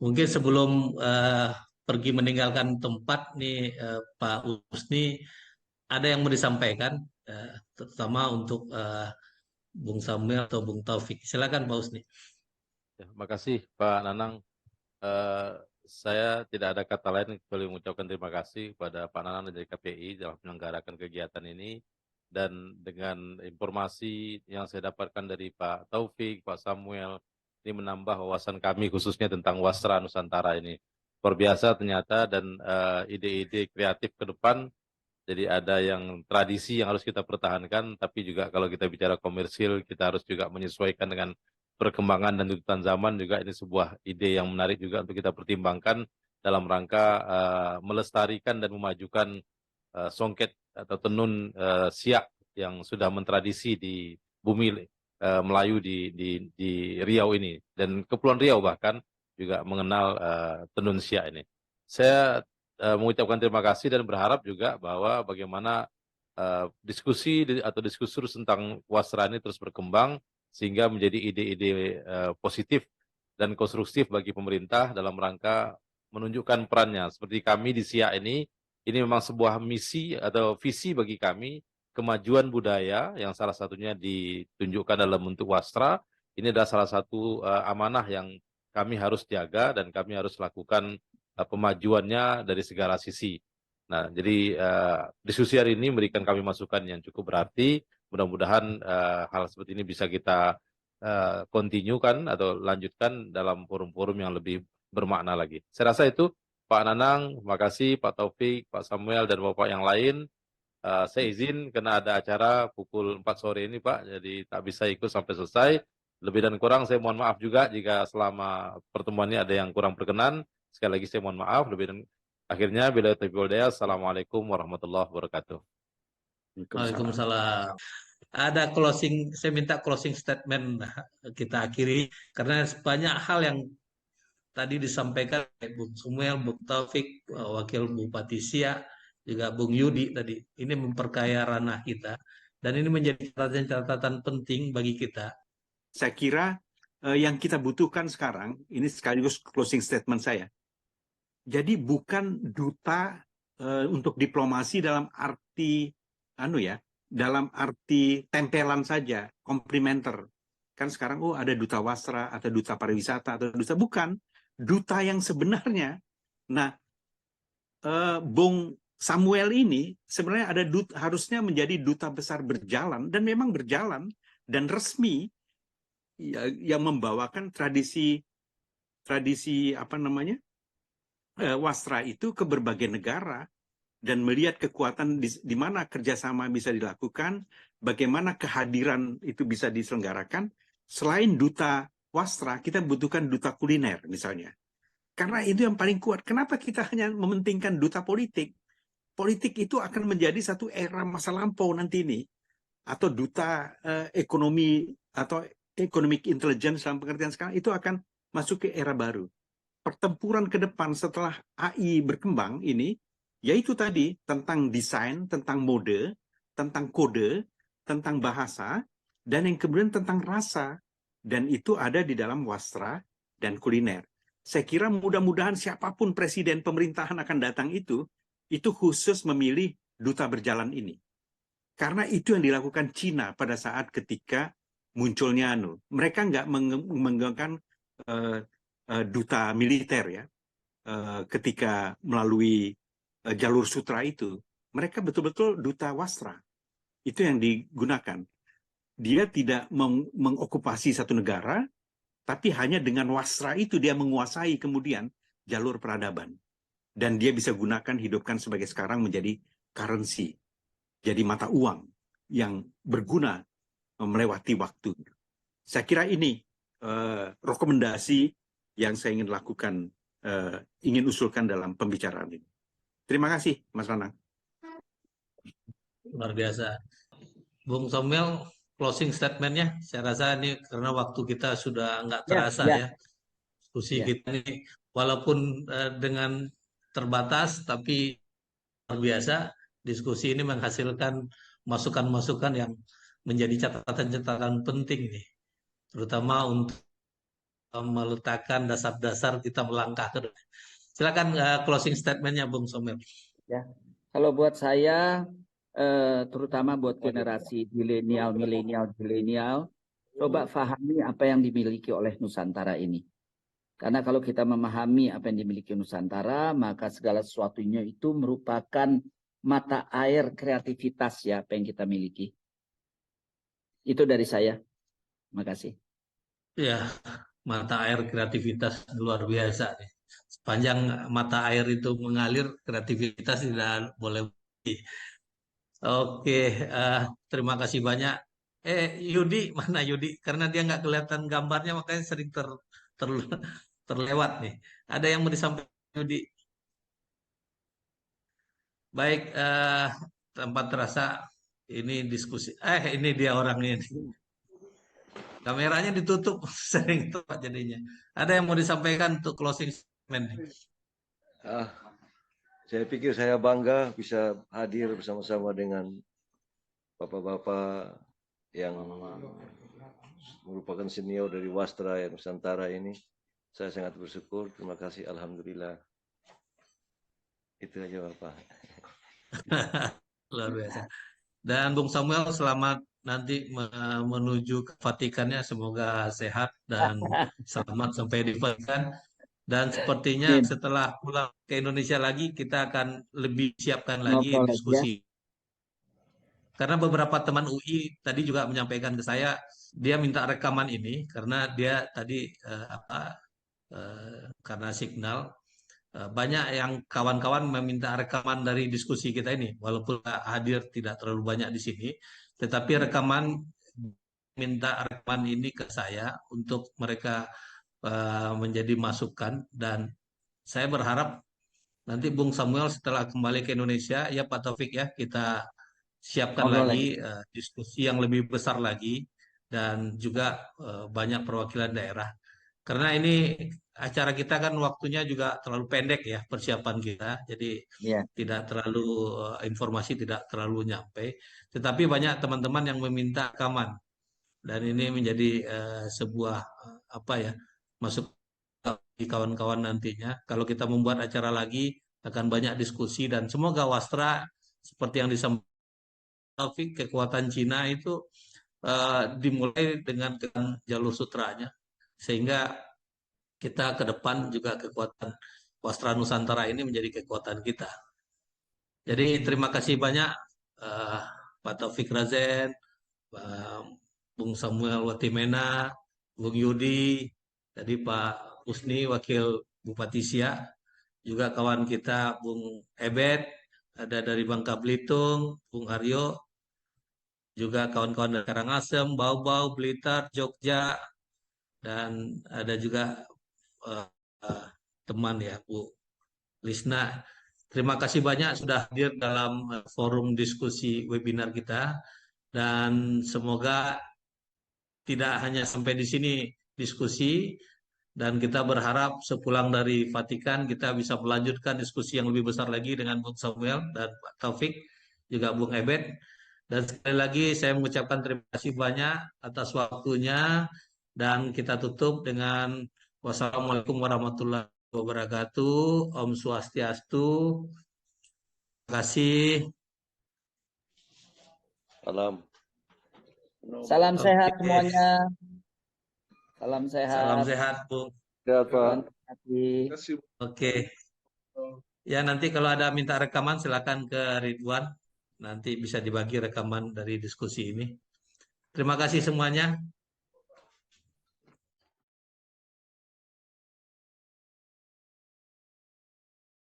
Mungkin sebelum pergi meninggalkan tempat nih Pak Usni, ada yang mau disampaikan, terutama untuk Bung Samuel atau Bung Taufik. Silakan Pak Usni. Ya, makasih Pak Nanang. Eh, saya tidak ada kata lain kecuali mengucapkan terima kasih kepada Pak Nanang dari KPI dalam menyelenggarakan kegiatan ini. Dan dengan informasi yang saya dapatkan dari Pak Taufik, Pak Samuel, ini menambah wawasan kami khususnya tentang Wasra Nusantara ini. Luar biasa ternyata, dan ide-ide kreatif ke depan. Jadi ada yang tradisi yang harus kita pertahankan, tapi juga kalau kita bicara komersil, kita harus juga menyesuaikan dengan perkembangan dan tuntutan zaman. Juga ini sebuah ide yang menarik juga untuk kita pertimbangkan dalam rangka melestarikan dan memajukan songket atau tenun siak yang sudah mentradisi di bumi Melayu di Riau ini. Dan Kepulauan Riau bahkan juga mengenal tenun siak ini. Saya mengucapkan terima kasih dan berharap juga bahwa bagaimana diskusi atau diskursus tentang Wasra ini terus berkembang sehingga menjadi ide-ide positif dan konstruktif bagi pemerintah dalam rangka menunjukkan perannya. Seperti kami di SIA ini memang sebuah misi atau visi bagi kami, kemajuan budaya yang salah satunya ditunjukkan dalam bentuk wastra. Ini adalah salah satu amanah yang kami harus jaga dan kami harus lakukan pemajuannya dari segala sisi. Nah, jadi diskusi hari ini memberikan kami masukan yang cukup berarti. Mudah-mudahan hal seperti ini bisa kita continue-kan atau lanjutkan dalam forum-forum yang lebih bermakna lagi. Saya rasa itu, Pak Nanang, terima kasih, Pak Taufik, Pak Samuel, dan Bapak yang lain. Saya izin karena ada acara pukul 4 sore ini, Pak, jadi tak bisa ikut sampai selesai. Lebih dan kurang saya mohon maaf juga jika selama pertemuan ini ada yang kurang berkenan. Sekali lagi saya mohon maaf. Akhirnya, bila taufiq wal hidayah, assalamualaikum warahmatullahi wabarakatuh. Waalaikumsalam. Ada closing, saya minta closing statement kita akhiri karena banyak hal yang tadi disampaikan oleh Bung Samuel, Bung Taufik, Wakil Bupati Siak, juga Bung Yudi tadi. Ini memperkaya ranah kita dan ini menjadi catatan-catatan penting bagi kita. Saya kira yang kita butuhkan sekarang, ini sekaligus closing statement saya. Jadi bukan duta untuk diplomasi dalam arti dalam arti tempelan saja, komplementer. Kan sekarang ada duta wasra atau duta pariwisata atau duta, bukan, duta yang sebenarnya. Nah, Bung Samuel ini sebenarnya harusnya menjadi duta besar berjalan, dan memang berjalan dan resmi, yang membawakan tradisi wasra itu ke berbagai negara dan melihat kekuatan di mana kerjasama bisa dilakukan, bagaimana kehadiran itu bisa diselenggarakan. Selain duta wasra, kita butuhkan duta kuliner misalnya. Karena itu yang paling kuat. Kenapa kita hanya mementingkan duta politik? Politik itu akan menjadi satu era masa lampau nanti ini. Atau duta ekonomi atau economic intelligence dalam pengertian sekarang itu akan masuk ke era baru. Pertempuran ke depan setelah AI berkembang ini, yaitu tadi tentang desain, tentang mode, tentang kode, tentang bahasa, dan yang kemudian tentang rasa. Dan itu ada di dalam wastra dan kuliner. Saya kira mudah-mudahan siapapun presiden pemerintahan akan datang itu khusus memilih duta berjalan ini. Karena itu yang dilakukan Cina pada saat ketika munculnya mereka nggak menggunakan duta militer ya, ketika melalui jalur sutra itu. Mereka betul-betul duta wasra. Itu yang digunakan. Dia tidak mengokupasi satu negara, tapi hanya dengan wasra itu dia menguasai kemudian jalur peradaban. Dan dia bisa gunakan, hidupkan sebagai sekarang menjadi currency. Jadi mata uang yang berguna melewati waktu. Saya kira ini rekomendasi yang saya ingin lakukan, ingin usulkan dalam pembicaraan ini. Terima kasih, Mas Nanang. Luar biasa. Bung Samuel, closing statement-nya, saya rasa ini karena waktu kita sudah nggak terasa ya. Diskusi kita ini walaupun dengan terbatas, tapi luar biasa. Diskusi ini menghasilkan masukan-masukan yang menjadi catatan-catatan penting nih, terutama untuk meletakkan dasar-dasar kita melangkah ke depan. Silakan closing statementnya Bung Somel. Ya, kalau buat saya, terutama buat generasi milenial, coba pahami apa yang dimiliki oleh Nusantara ini. Karena kalau kita memahami apa yang dimiliki Nusantara, maka segala sesuatunya itu merupakan mata air kreativitas ya, apa yang kita miliki. Itu dari saya. Terima kasih. Ya, mata air kreativitas luar biasa nih. Sepanjang mata air itu mengalir, kreativitas tidak boleh berhenti. Oke, terima kasih banyak. Yudi, mana Yudi? Karena dia nggak kelihatan gambarnya, makanya sering terlewat nih. Ada yang mau disampaikan Yudi? Baik, tanpa terasa ini diskusi. Ini dia orangnya ini. Kameranya ditutup, sering tepat jadinya. Ada yang mau disampaikan untuk closing statement? Saya pikir saya bangga bisa hadir bersama-sama dengan bapak-bapak yang merupakan senior dari Wastra yang Nusantara ini. Saya sangat bersyukur. Terima kasih. Alhamdulillah. Itu aja Bapak. Luar biasa. Dan Bung Samuel, selamat nanti menuju ke Vatikannya. Semoga sehat dan selamat sampai di Vatikan. Dan sepertinya setelah pulang ke Indonesia lagi, kita akan lebih siapkan lagi diskusi. Karena beberapa teman UI tadi juga menyampaikan ke saya, dia minta rekaman ini karena dia tadi karena signal banyak yang kawan-kawan meminta rekaman dari diskusi kita ini, walaupun hadir tidak terlalu banyak di sini, tetapi rekaman minta rekaman ini ke saya untuk mereka menjadi masukan, dan saya berharap nanti Bung Samuel setelah kembali ke Indonesia, ya Pak Taufik ya, kita siapkan lagi diskusi yang lebih besar lagi dan juga banyak perwakilan daerah. Karena ini acara kita kan waktunya juga terlalu pendek ya persiapan kita, jadi tidak terlalu informasi tidak terlalu nyampe. Tetapi banyak teman-teman yang meminta rekaman dan ini menjadi sebuah masuk di kawan-kawan nantinya. Kalau kita membuat acara lagi akan banyak diskusi dan semoga Wastra seperti yang disampaikan Taufik, kekuatan Cina itu dimulai dengan jalur sutranya sehingga kita ke depan juga kekuatan Wastra Nusantara ini menjadi kekuatan kita. Jadi terima kasih banyak Pak Taufik Razen, Bung Samuel Watimena, Bung Yudi, tadi Pak Usni Wakil Bupati Siak, juga kawan kita Bung Ebet, ada dari Bangka Belitung, Bung Aryo, juga kawan-kawan dari Karangasem, Bau-Bau, Blitar, Jogja, dan ada juga teman ya Bu Lisna. Terima kasih banyak sudah hadir dalam forum diskusi webinar kita dan semoga tidak hanya sampai di sini diskusi dan kita berharap sepulang dari Vatikan kita bisa melanjutkan diskusi yang lebih besar lagi dengan Bung Samuel dan Pak Taufik juga Bung Ebet. Dan sekali lagi saya mengucapkan terima kasih banyak atas waktunya dan kita tutup dengan wassalamualaikum warahmatullahi wabarakatuh. Om Swastiastu. Terima kasih. Salam sehat semuanya. Salam sehat. Salam sehat, Bung. Sehat, Pak. Oke. Ya, nanti kalau ada minta rekaman silakan ke Ridwan. Nanti bisa dibagi rekaman dari diskusi ini. Terima kasih semuanya.